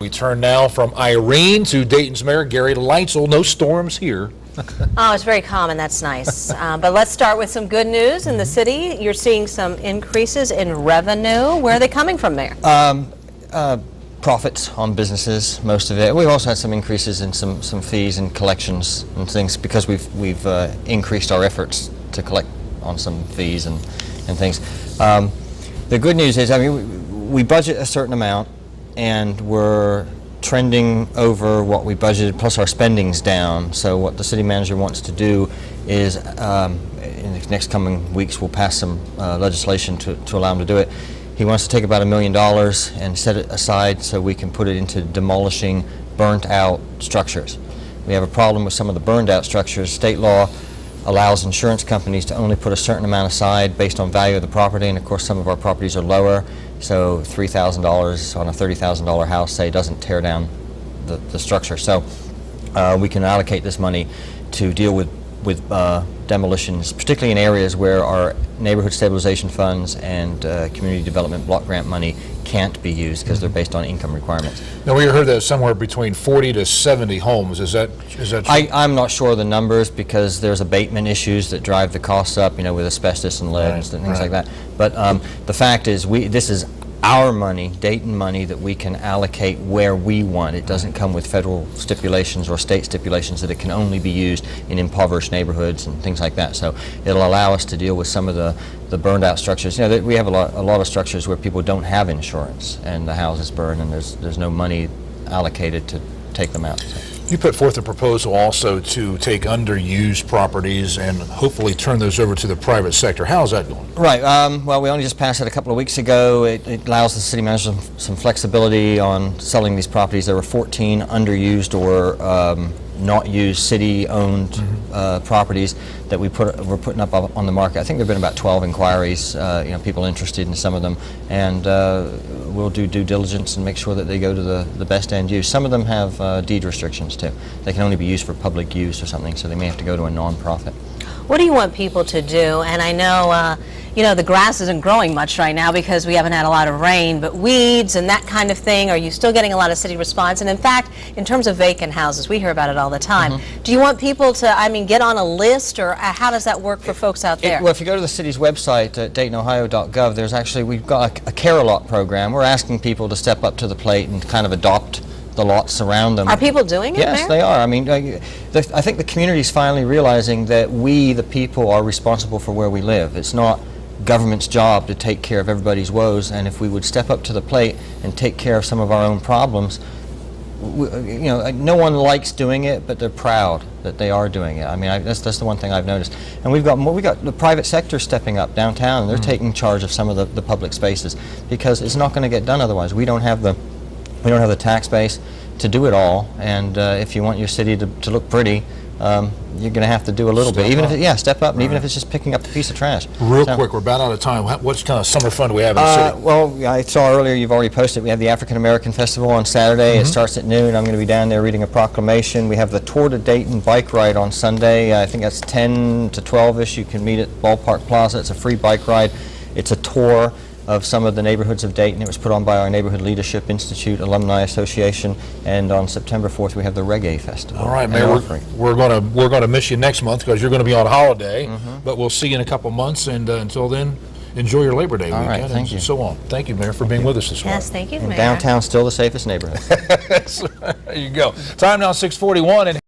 We turn now from Irene to Dayton's Mayor Gary Leitzell. No storms here. Oh, it's very calm, and that's nice. But let's start with some good news in the city. You're seeing some increases in revenue. Where are they coming from, Mayor? Profits on businesses, most of it. We've also had some increases in some fees and collections and things because we've increased our efforts to collect on some fees and things. The good news is, I mean, we budget a certain amount, and we're trending over what we budgeted, plus our spending's down. So what the city manager wants to do is, in the next coming weeks, we'll pass some legislation to allow him to do it. He wants to take about $1 million and set it aside so we can put it into demolishing burnt out structures. We have a problem with some of the burned out structures. State law allows insurance companies to only put a certain amount aside based on value of the property, and of course some of our properties are lower, so $3,000 on a $30,000 house, say, doesn't tear down the structure. So we can allocate this money to deal with demolitions, particularly in areas where our neighborhood stabilization funds and community development block grant money can't be used because they're based on income requirements. Now, we heard that somewhere between 40 to 70 homes. Is that true? I'm not sure of the numbers because there's abatement issues that drive the costs up, you know, with asbestos and lead and things like that. But the fact is, this is our money, Dayton money, that we can allocate where we want. It doesn't come with federal stipulations or state stipulations that it can only be used in impoverished neighborhoods and things like that. So it'll allow us to deal with some of the burned out structures. You know, we have a lot of structures where people don't have insurance and the houses burn and there's no money allocated to take them out. So. You put forth a proposal also to take underused properties and hopefully turn those over to the private sector. How's that going? Right. Well, we only just passed it a couple of weeks ago. It allows the city manager some flexibility on selling these properties. There were 14 underused or not used city-owned properties that we're putting up on the market. I think there have been about 12 inquiries, you know, people interested in some of them, and we'll do due diligence and make sure that they go to the best end use. Some of them have deed restrictions too. They can only be used for public use or something, so they may have to go to a non-profit. What do you want people to do? And I know, you know, the grass isn't growing much right now because we haven't had a lot of rain, but weeds and that kind of thing, are you still getting a lot of city response? And in fact, in terms of vacant houses, we hear about it all the time. Do you want people to, I mean, get on a list, or how does that work for folks out there? Well, if you go to the city's website at DaytonOhio.gov, we've got a care-a-lot program. We're asking people to step up to the plate and kind of adopt the lots around them. Are people doing it, Yes, Mayor? they are. I mean, I think the community is finally realizing that we, the people, are responsible for where we live. It's not government's job to take care of everybody's woes, and if we would step up to the plate and take care of some of our own problems, you know, no one likes doing it, but they're proud that they are doing it. I mean, that's the one thing I've noticed. And we got the private sector stepping up downtown, and they're taking charge of some of the public spaces because it's not going to get done otherwise. We don't have the tax base to do it all, and if you want your city to look pretty, you're going to have to do a little bit. Even if step up, and even if it's just picking up a piece of trash. Real quick, we're about out of time. What kind of summer fun do we have in the city? Well, I saw earlier you've already posted. We have the African American Festival on Saturday. It starts at noon. I'm going to be down there reading a proclamation. We have the Tour to Dayton bike ride on Sunday. I think that's 10 to 12ish. You can meet at Ballpark Plaza. It's a free bike ride. It's a tour of some of the neighborhoods of Dayton. It was put on by our Neighborhood Leadership Institute Alumni Association, and on September 4th we have the Reggae Festival. All right, Mayor, we're going to miss you next month because you're going to be on holiday, but we'll see you in a couple months, and until then, enjoy your Labor Day weekend, right, thank you. And so on. Thank you, Mayor, for being with us this morning. Yes, thank you, And Mayor. downtown's still the safest neighborhood. There you go. Time now 6:41.